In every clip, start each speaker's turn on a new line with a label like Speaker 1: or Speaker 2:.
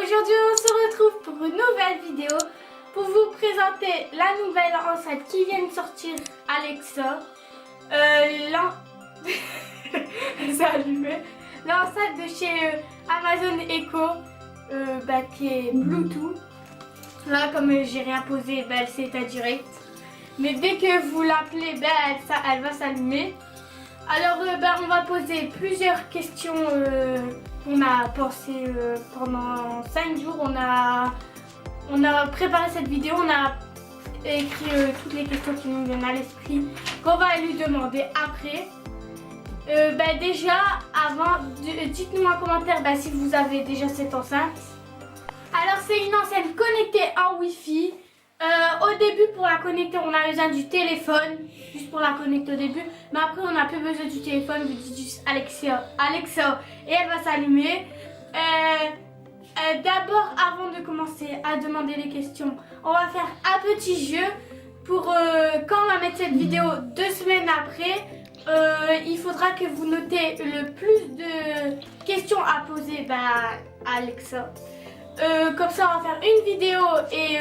Speaker 1: Aujourd'hui on se retrouve pour une nouvelle vidéo pour vous présenter la nouvelle enceinte qui vient de sortir, Alexa. L'enceinte de chez Amazon Echo qui est Bluetooth. Là comme j'ai rien posé, elle s'est éteinte direct. Mais dès que vous l'appelez, elle va s'allumer. Alors on va poser plusieurs questions qu'on a pensé pendant 5 jours. On a préparé cette vidéo, on a écrit toutes les questions qui nous viennent à l'esprit qu'on va lui demander après. Déjà avant, dites-nous en commentaire si vous avez déjà cette enceinte. Alors c'est une enceinte connectée en Wi-Fi. Au début pour la connecter on a besoin du téléphone, juste pour la connecter au début, mais après on n'a plus besoin du téléphone, vous dites juste Alexa et elle va s'allumer. D'abord avant de commencer à demander les questions, on va faire un petit jeu pour quand on va mettre cette vidéo 2 semaines après, il faudra que vous notez le plus de questions à poser à Alexa. Comme ça on va faire une vidéo et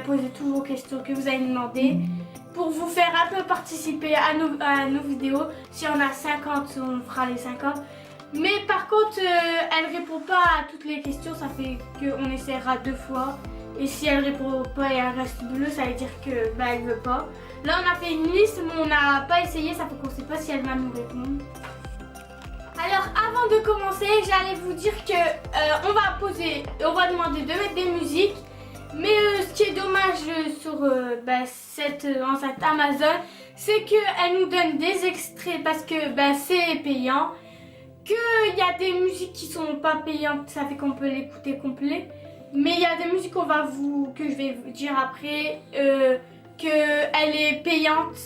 Speaker 1: poser toutes vos questions que vous allez nous demander pour vous faire un peu participer à nos vidéos. Si on a 50, on fera les 50. Mais par contre elle répond pas à toutes les questions, ça fait qu'on essaiera 2 fois. Et si elle répond pas et elle reste bleue, ça veut dire que elle veut pas. Là on a fait une liste mais on n'a pas essayé, ça fait qu'on sait pas si elle va nous répondre. Alors avant de commencer, j'allais vous dire que on va demander de mettre des musiques. Mais ce qui est dommage sur cette enceinte Amazon, c'est qu'elle nous donne des extraits parce que c'est payant. Qu'il y a des musiques qui sont pas payantes, ça fait qu'on peut l'écouter complet. Mais il y a des musiques que je vais vous dire après qu'elle est payante.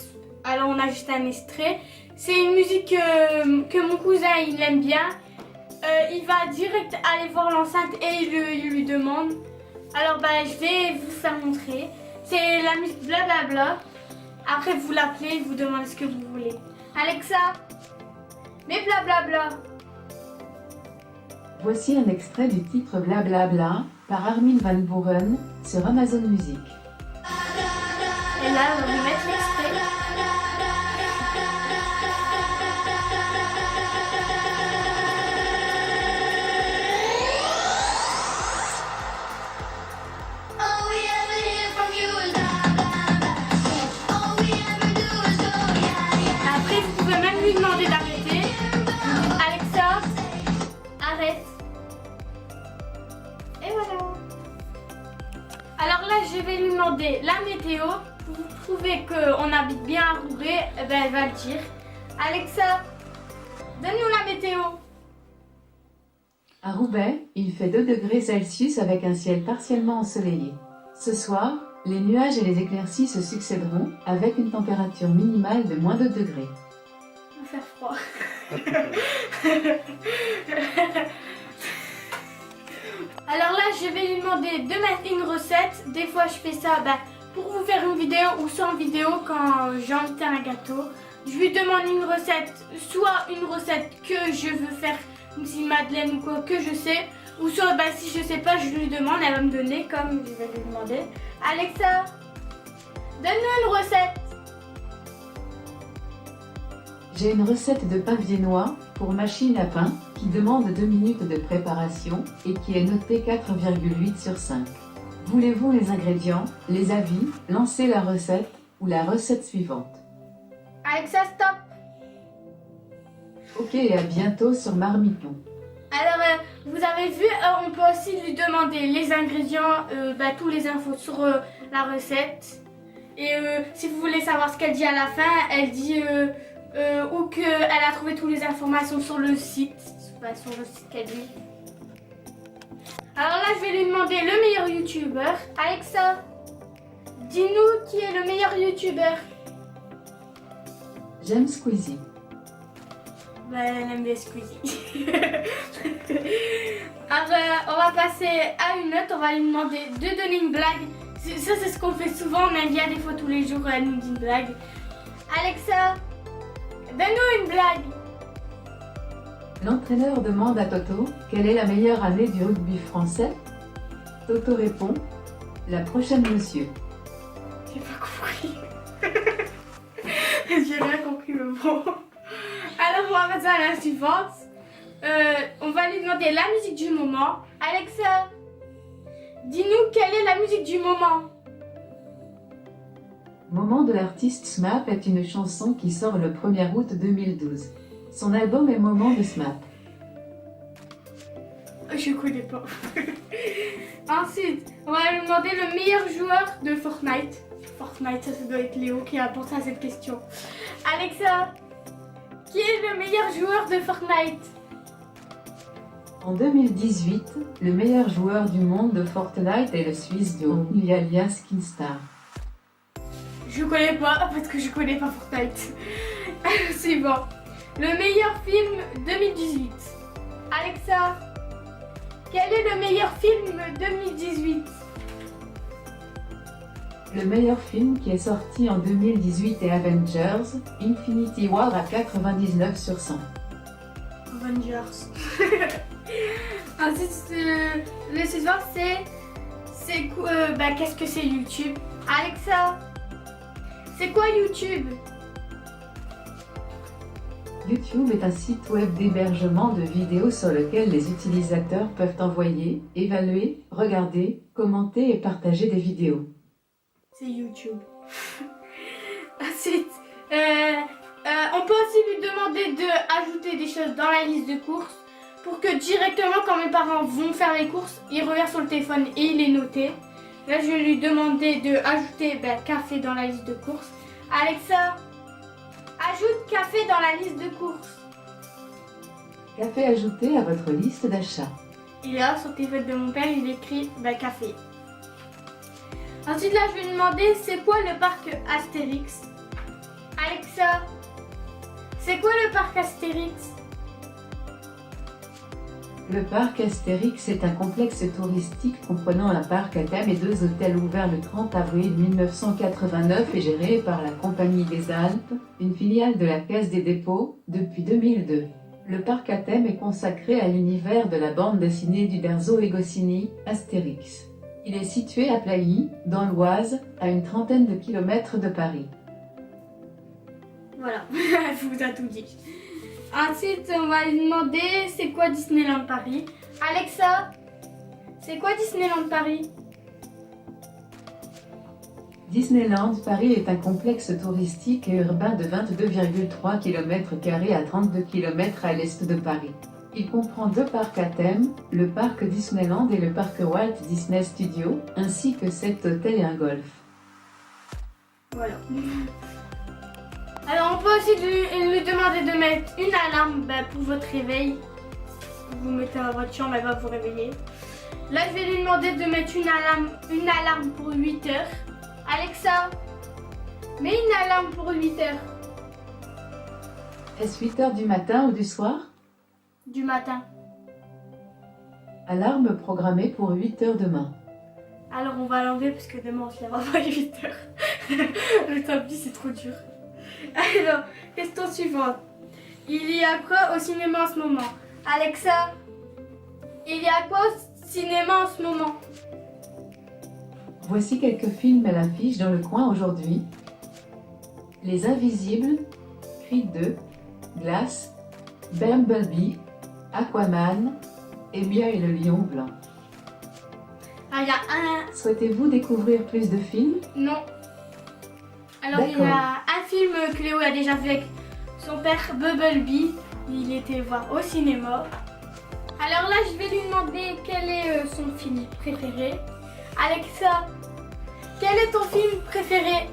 Speaker 1: Alors on a juste un extrait. C'est une musique que mon cousin il aime bien. Il va direct aller voir l'enceinte et il lui demande. Alors je vais vous faire montrer. C'est la musique blablabla. Après vous l'appelez, vous demandez ce que vous voulez. Alexa, mets blablabla.
Speaker 2: Voici un extrait du titre Blablabla par Armin van Buuren sur Amazon Music.
Speaker 1: Et là on va lui mettre l'extrait. Après vous pouvez même lui demander d'arrêter. Alexa, arrête. Et voilà. Alors là je vais lui demander la météo. Vous trouvez qu'on habite bien à Roubaix, elle va le dire. Alexa, donne-nous la météo.
Speaker 2: À Roubaix, il fait 2 degrés Celsius avec un ciel partiellement ensoleillé. Ce soir, les nuages et les éclaircies se succéderont avec une température minimale de -2 degrés.
Speaker 1: Il va faire froid. Alors là, je vais lui demander de mettre une recette. Des fois, je fais ça pour vous faire une vidéo ou sans vidéo quand j'ai envie de faire un gâteau. Je lui demande une recette, soit une recette que je veux faire, comme si Madeleine ou quoi, que je sais. Ou soit si je sais pas, je lui demande, elle va me donner comme je vais lui demander. Alexa, donne-nous une recette.
Speaker 2: J'ai une recette de pain viennois pour machine à pain qui demande 2 minutes de préparation et qui est notée 4,8 sur 5. Voulez-vous les ingrédients, les avis, lancer la recette ou la recette suivante?
Speaker 1: Alexa, stop.
Speaker 2: Ok, et à bientôt sur Marmiton.
Speaker 1: Alors, vous avez vu, on peut aussi lui demander les ingrédients, tous les infos sur la recette. Et si vous voulez savoir ce qu'elle dit à la fin, elle dit ou qu'elle a trouvé toutes les informations sur le site. Sur le site qu'elle dit. Alors là, je vais lui demander le meilleur youtubeur. Alexa, dis-nous qui est le meilleur youtubeur.
Speaker 2: J'aime Squeezie.
Speaker 1: Elle aime bien Squeezie. Alors, on va passer à une note. On va lui demander de donner une blague. Ça, c'est ce qu'on fait souvent. On aime bien des fois tous les jours, elle nous dit une blague. Alexa, donne-nous une blague.
Speaker 2: L'entraîneur demande à Toto quelle est la meilleure année du rugby français. Toto répond la prochaine, monsieur.
Speaker 1: J'ai pas compris. J'ai rien compris le mot. Alors on va passer à la suivante. On va lui demander la musique du moment. Alexa, dis-nous quelle est la musique du moment.
Speaker 2: Moment de l'artiste SMAP est une chanson qui sort le 1er août 2012. Son album est Moment de SMAP.
Speaker 1: Je connais pas. Ensuite, on va lui demander le meilleur joueur de Fortnite. Fortnite, ça doit être Léo qui a pensé à cette question. Alexa, qui est le meilleur joueur de Fortnite?
Speaker 2: En 2018, le meilleur joueur du monde de Fortnite est le Suisse de Hongrie alias Kinstar.
Speaker 1: Je connais pas parce que je connais pas Fortnite. C'est bon. Le meilleur film 2018. Alexa, quel est le meilleur film 2018?
Speaker 2: Le meilleur film qui est sorti en 2018 est Avengers, Infinity War à 99 sur 100.
Speaker 1: Avengers. Ensuite, le suivant c'est qu'est-ce que c'est YouTube? Alexa, c'est quoi YouTube?
Speaker 2: YouTube est un site web d'hébergement de vidéos sur lequel les utilisateurs peuvent envoyer, évaluer, regarder, commenter et partager des vidéos.
Speaker 1: C'est YouTube. Ensuite, on peut aussi lui demander d'ajouter des choses dans la liste de courses pour que directement quand mes parents vont faire les courses, ils regardent sur le téléphone et il est noté. Là, je vais lui demander d'ajouter café dans la liste de courses. Alexa, ajoute café dans la liste de courses.
Speaker 2: Café ajouté à votre liste d'achat.
Speaker 1: Et là, sur le téléphone de mon père, il écrit café. Ensuite, là, je vais lui demander c'est quoi le parc Astérix. Alexa, c'est quoi le parc Astérix?
Speaker 2: Le parc Astérix est un complexe touristique comprenant un parc à thème et 2 hôtels ouverts le 30 avril 1989 et géré par la Compagnie des Alpes, une filiale de la Caisse des dépôts, depuis 2002. Le parc à thème est consacré à l'univers de la bande dessinée d'Uderzo et Goscinny, Astérix. Il est situé à Plailly, dans l'Oise, à une trentaine de kilomètres de Paris.
Speaker 1: Voilà, je vous ai tout dit. Ensuite, on va lui demander c'est quoi Disneyland Paris. Alexa, c'est quoi Disneyland Paris?
Speaker 2: Disneyland Paris est un complexe touristique et urbain de 22,3 km² à 32 km à l'est de Paris. Il comprend 2 parcs à thème, le parc Disneyland et le parc Walt Disney Studios, ainsi que 7 hôtels et un golf.
Speaker 1: Voilà. Alors, on peut aussi lui demander de mettre une alarme pour votre réveil. Vous mettez dans votre chambre, elle va vous réveiller. Là, je vais lui demander de mettre une alarme pour 8 heures. Alexa, mets une alarme pour 8 heures.
Speaker 2: Est-ce 8 heures du matin ou du soir?
Speaker 1: Du matin.
Speaker 2: Alarme programmée pour 8 heures demain.
Speaker 1: Alors, on va l'enlever parce que demain, on se lèvera pas à 8 heures. Le top 10, c'est trop dur. Alors, question suivante. Il y a quoi au cinéma en ce moment? Alexa, il y a quoi au cinéma en ce moment?
Speaker 2: Voici quelques films à l'affiche dans le coin aujourd'hui. Les Invisibles, Creed 2, Glace, Bumblebee, Aquaman, Emilia et le Lion Blanc.
Speaker 1: Ah, il y a un...
Speaker 2: Souhaitez-vous découvrir plus de films?
Speaker 1: Non. Alors, il y a un film que Léo a déjà vu avec son père, Bumblebee. Il était voir au cinéma. Alors là, je vais lui demander quel est son film préféré. Alexa, quel est ton film préféré?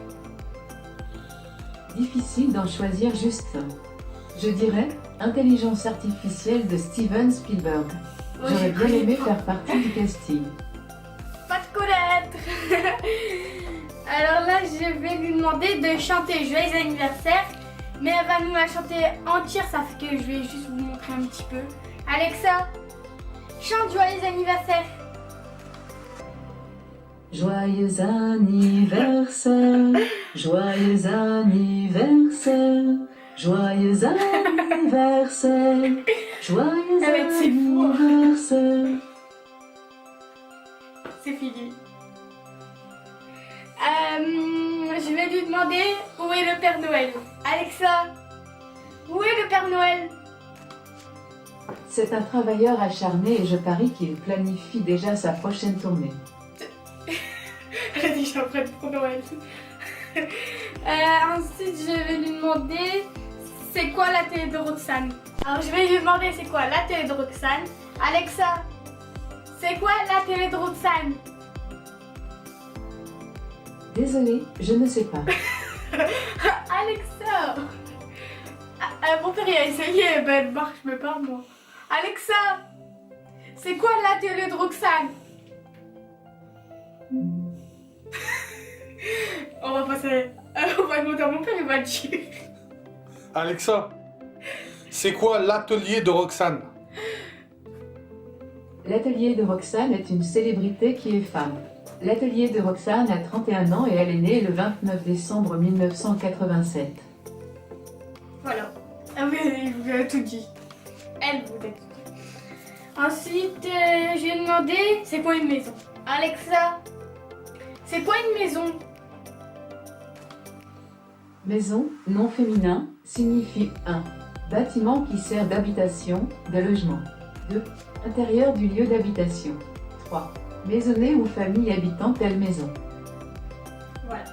Speaker 2: Difficile d'en choisir juste un. Je dirais Intelligence artificielle de Steven Spielberg. J'aurais bien aimé faire partie du casting.
Speaker 1: Pas te connaître. Alors là, je vais lui demander de chanter Joyeux anniversaire. Mais elle va nous la chanter entière, ça fait que je vais juste vous montrer un petit peu. Alexa, chante Joyeux anniversaire.
Speaker 2: Joyeux anniversaire, joyeux anniversaire, joyeux anniversaire, Joyeux
Speaker 1: Arrête, c'est fou.
Speaker 2: anniversaire.
Speaker 1: C'est fini. Je vais lui demander où est le Père Noël. Alexa, où est le Père Noël?
Speaker 2: C'est un travailleur acharné et je parie qu'il planifie déjà sa prochaine tournée.
Speaker 1: Elle est déjà prête pour Noël. Ensuite, je vais lui demander c'est quoi la télé de Roxane. Alors, je vais lui demander c'est quoi la télé de Roxane. Alexa, c'est quoi la télé de Roxane?
Speaker 2: Désolée, je ne sais pas.
Speaker 1: Alexa, mon père il a essayé, ben elle marche mais pas moi. Alexa, c'est quoi la télé de Roxane? On va passer. On va demander à mon père, il va dire.
Speaker 3: Alexa, c'est quoi l'atelier de Roxane?
Speaker 2: L'atelier de Roxane est une célébrité qui est femme. L'atelier de Roxane a 31 ans et elle est née le 29 décembre 1987.
Speaker 1: Voilà. Ah oui, il vous a tout dit. Elle vous a tout dit. Ensuite, je lui ai demandé c'est quoi une maison. Alexa, c'est quoi une maison?
Speaker 2: Maison, nom féminin, signifie 1. Bâtiment qui sert d'habitation, de logement. 2. Intérieur du lieu d'habitation. 3. Maisonnée ou famille habitant telle maison.
Speaker 1: Voilà.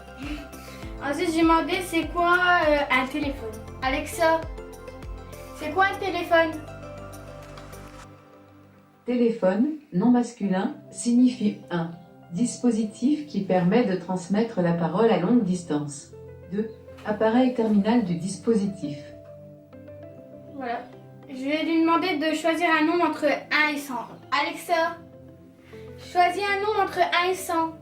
Speaker 1: Ensuite, j'ai demandé c'est quoi un téléphone. Alexa, c'est quoi un téléphone?
Speaker 2: Téléphone, nom masculin, signifie 1. Dispositif qui permet de transmettre la parole à longue distance. 2. Appareil terminal du dispositif.
Speaker 1: Voilà. Je vais lui demander de choisir un nombre entre 1 et 100. Alexa, choisis un nombre entre 1 et 100.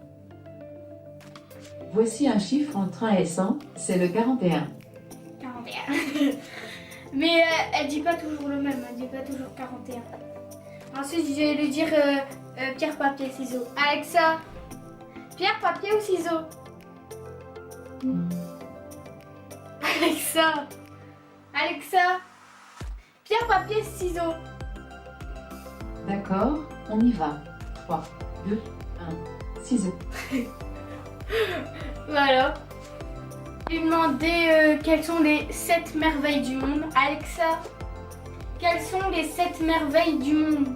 Speaker 2: Voici un chiffre entre 1 et 100, c'est le 41.
Speaker 1: 41. Mais elle dit pas toujours le même, elle dit pas toujours 41. Ensuite, je vais lui dire pierre, papier, ciseaux. Alexa, pierre, papier ou ciseaux? Alexa, Alexa, pierre, papier, ciseaux.
Speaker 2: D'accord, on y va. 3, 2, 1, ciseaux.
Speaker 1: Voilà. Je vais lui demander quelles sont les 7 merveilles du monde. Alexa, quelles sont les 7 merveilles du monde?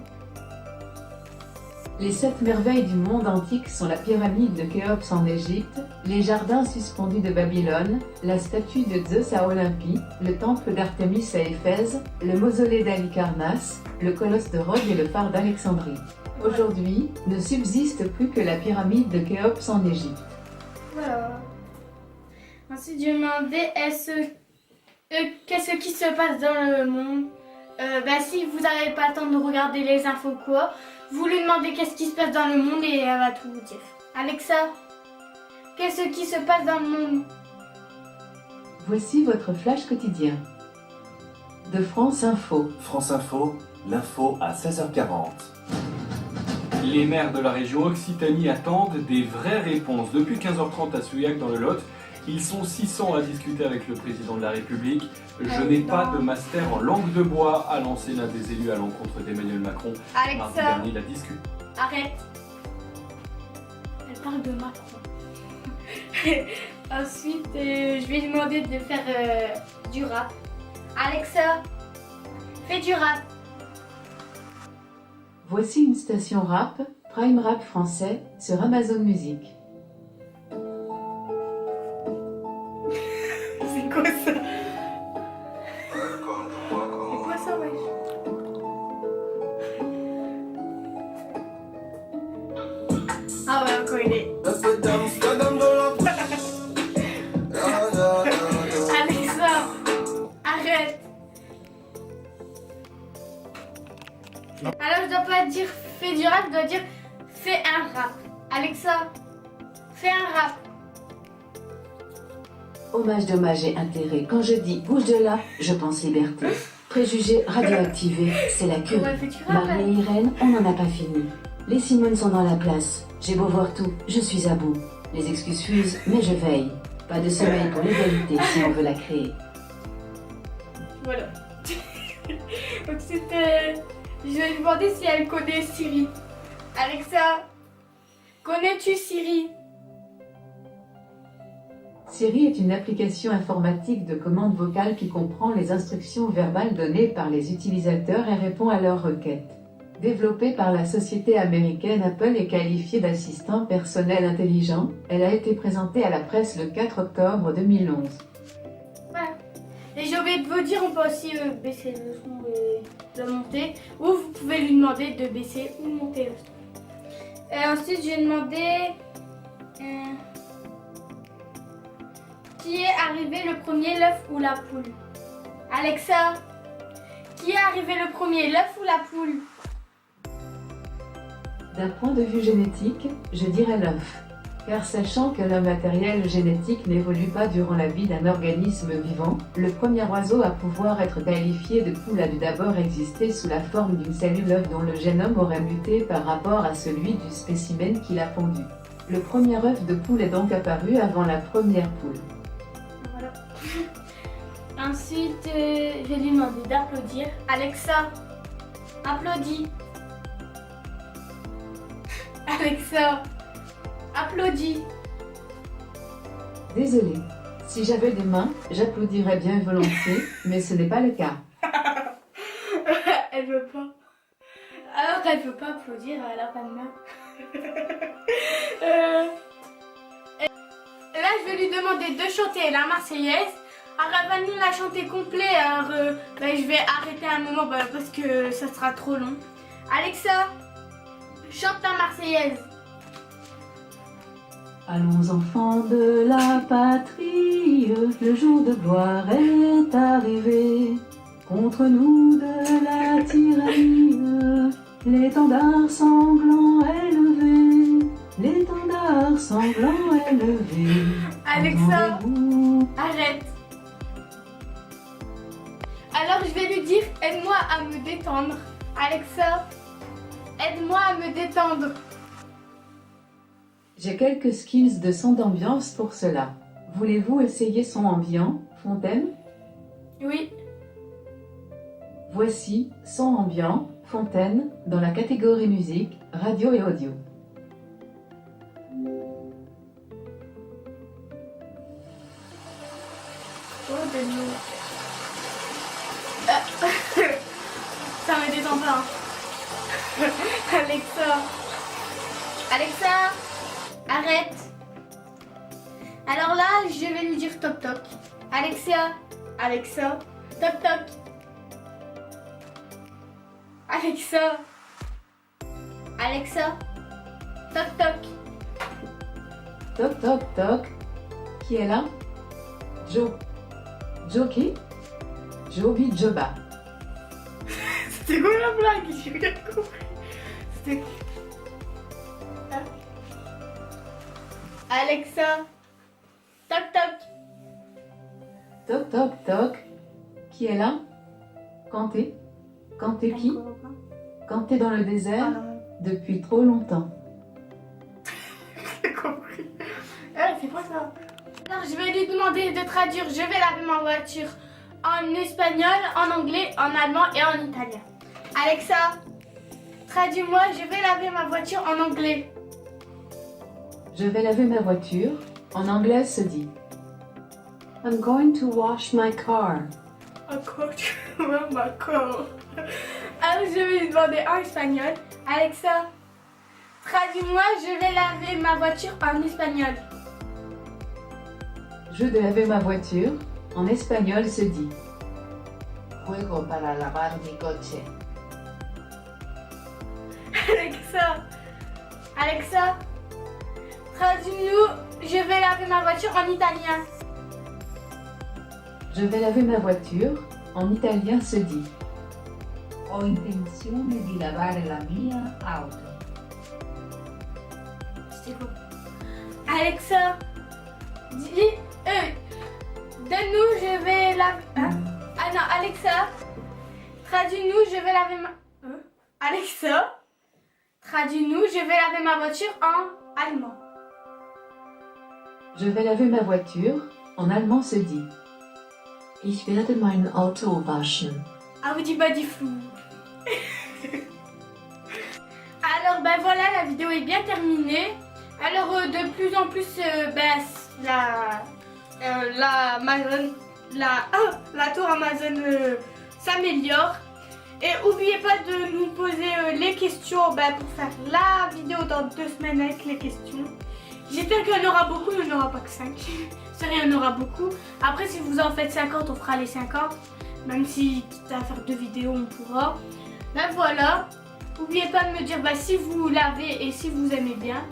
Speaker 2: Les 7 merveilles du monde antique sont la pyramide de Khéops en Égypte, les jardins suspendus de Babylone, la statue de Zeus à Olympie, le temple d'Artémis à Éphèse, le mausolée d'Halicarnasse, le colosse de Rhodes et le phare d'Alexandrie. Aujourd'hui, ne subsiste plus que la pyramide de Khéops en Égypte.
Speaker 1: Voilà. Ensuite, je me demandais qu'est-ce qui se passe dans le monde. Si vous n'avez pas le temps de regarder les infos quoi, vous lui demandez qu'est-ce qui se passe dans le monde et elle va tout vous dire. Alexa, qu'est-ce qui se passe dans le monde?
Speaker 2: Voici votre flash quotidien. De France Info.
Speaker 4: France Info, l'info à 16h40.
Speaker 5: Les maires de la région Occitanie attendent des vraies réponses. Depuis 15h30 à Souillac dans le Lot, ils sont 600 à discuter avec le président de la République. Je n'ai pas de master en langue de bois, a lancé l'un des élus à l'encontre d'Emmanuel Macron. Mardi
Speaker 1: Alexa,
Speaker 5: dernier, la discute.
Speaker 1: arrête. Elle parle de Macron. Ensuite, je vais lui demander de faire du rap. Alexa, fais du rap.
Speaker 2: Voici une station rap, Prime Rap français, sur Amazon Music.
Speaker 1: C'est quoi ça? C'est quoi ça, wesh? Ah ouais, encore une idée. Alexa, arrête. Alors je dois pas dire fais du rap, je dois dire fais un rap. Alexa, fais un rap.
Speaker 2: Hommage, dommage et intérêt. Quand je dis bouge de là, je pense liberté. Préjugés radioactivés, c'est la queue.
Speaker 1: Ouais, fais du rap.
Speaker 2: Marie et Irène, on n'en a pas fini. Les Simones sont dans la place. J'ai beau voir tout, je suis à bout. Les excuses fusent, mais je veille. Pas de sommeil pour l'égalité si on veut la créer.
Speaker 1: Voilà. Ensuite, je vais lui demander si elle connaît Siri. Alexa, connais-tu Siri?
Speaker 2: Siri est une application informatique de commande vocale qui comprend les instructions verbales données par les utilisateurs et répond à leurs requêtes. Développée par la société américaine Apple et qualifiée d'assistant personnel intelligent, elle a été présentée à la presse le 4 octobre 2011.
Speaker 1: Voilà. Et j'ai oublié de vous dire, on peut aussi baisser le son et le monter. Ou vous pouvez lui demander de baisser ou monter le son. Et ensuite, je vais demander qui est arrivé le premier, l'œuf ou la poule? Alexa, qui est arrivé le premier, l'œuf ou la poule?
Speaker 2: D'un point de vue génétique, je dirais l'œuf. Car sachant que le matériel génétique n'évolue pas durant la vie d'un organisme vivant, le premier oiseau à pouvoir être qualifié de poule a dû d'abord exister sous la forme d'une cellule œuf dont le génome aurait muté par rapport à celui du spécimen qui l'a pondu. Le premier œuf de poule est donc apparu avant la première poule.
Speaker 1: Voilà. Ensuite, je vais lui demander d'applaudir. Alexa, applaudis. Alexa, applaudis.
Speaker 2: Désolé. Si j'avais des mains, j'applaudirais bien volontiers, mais ce n'est pas le cas.
Speaker 1: Elle veut pas. Alors elle veut pas applaudir, elle a pas de main. Là, je vais lui demander de chanter la Marseillaise. Alors elle va nous la chanter complet. Alors je vais arrêter un moment parce que ça sera trop long. Alexa, chante la Marseillaise.
Speaker 2: Allons enfants de la patrie, le jour de gloire est arrivé. Contre nous de la tyrannie, l'étendard sanglant est levé. L'étendard sanglant est levé.
Speaker 1: Alexa,
Speaker 2: Entendez-vous?
Speaker 1: arrête. Alors je vais lui dire, aide-moi à me détendre. Alexa, aide-moi à me détendre.
Speaker 2: J'ai quelques skills de son d'ambiance pour cela. Voulez-vous essayer son ambiant, Fontaine?
Speaker 1: Oui.
Speaker 2: Voici son ambiant, Fontaine, dans la catégorie musique, radio et audio.
Speaker 1: Oh de l'eau. Ça me détend pas. Alexa. Alexa, arrête. Alors là, je vais lui dire toc toc. Alexa, Alexa, toc toc. Alexa, Alexa, toc toc.
Speaker 2: Toc toc toc. Qui est là? Joe. Joe qui? Joby Joba.
Speaker 1: C'était quoi la blague? J'ai rien compris. C'était... Hein? Alexa, toc toc.
Speaker 2: Toc toc toc. Qui est là? Kanté. Kanté qui? Kanté dans le désert depuis trop longtemps.
Speaker 1: J'ai compris. C'est pas ça. Alors je vais lui demander de traduire je vais laver ma voiture en espagnol, en anglais, en allemand et en italien. Alexa, traduis-moi je vais laver ma voiture en anglais.
Speaker 2: Je vais laver ma voiture. En anglais se dit
Speaker 6: I'm going to wash my car.
Speaker 1: Encore, tu vois ma corps. Alors je vais lui demander en espagnol. Alexa, traduis-moi je vais laver ma voiture en espagnol.
Speaker 2: Je de laver ma voiture. En espagnol se dit
Speaker 7: Juego para lavar mi coche.
Speaker 1: Alexa, Alexa, traduis-nous je vais laver ma voiture en italien.
Speaker 2: Je vais laver ma voiture. En italien se dit
Speaker 7: Ho intenzione di lavare la mia auto.
Speaker 1: C'était quoi? Alexa, dis, donne-nous je vais laver... Hein? Ah non, Alexa, traduis-nous je vais laver ma... Hein? Alexa, traduis-nous je vais laver ma voiture en allemand.
Speaker 2: Je vais laver ma voiture. En allemand se dit
Speaker 6: Ich werde mein Auto waschen.
Speaker 1: Ah vous dit body flou. Alors ben voilà, la vidéo est bien terminée. Alors de plus en plus la tour Amazon s'améliore. Et n'oubliez pas de nous poser les questions pour faire la vidéo dans 2 semaines avec les questions. J'espère qu'il y en aura beaucoup, il n'y en aura pas que 5. C'est rien, il y en aura beaucoup. Après si vous en faites 50, on fera les 50. Même si quitte à faire 2 vidéos, on pourra. Ben voilà. N'oubliez pas de me dire si vous l'avez et si vous aimez bien.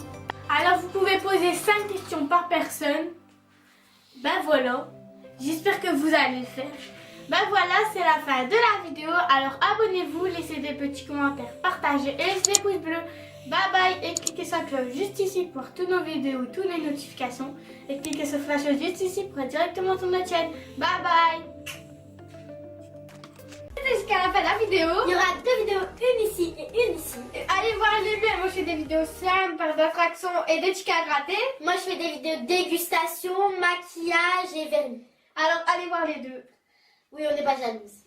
Speaker 1: Alors vous pouvez poser 5 questions par personne. Ben voilà. J'espère que vous allez le faire. Ben voilà, c'est la fin de la vidéo. Alors abonnez-vous, laissez des petits commentaires, partagez et laissez des pouces bleus. Bye bye et cliquez sur la cloche juste ici pour toutes nos vidéos, toutes les notifications. Et cliquez sur la cloche juste ici pour être directement sur notre chaîne. Bye bye. Jusqu'à la fin de la vidéo,
Speaker 8: Il y aura 2 vidéos, une ici et une ici.
Speaker 1: allez voir les vues. Moi je fais des vidéos simples, d'attractions et des tickets à gratter.
Speaker 8: Moi, je fais des vidéos dégustation, maquillage et vernis.
Speaker 1: Alors allez voir les deux.
Speaker 8: Oui, on n'est pas jalouse.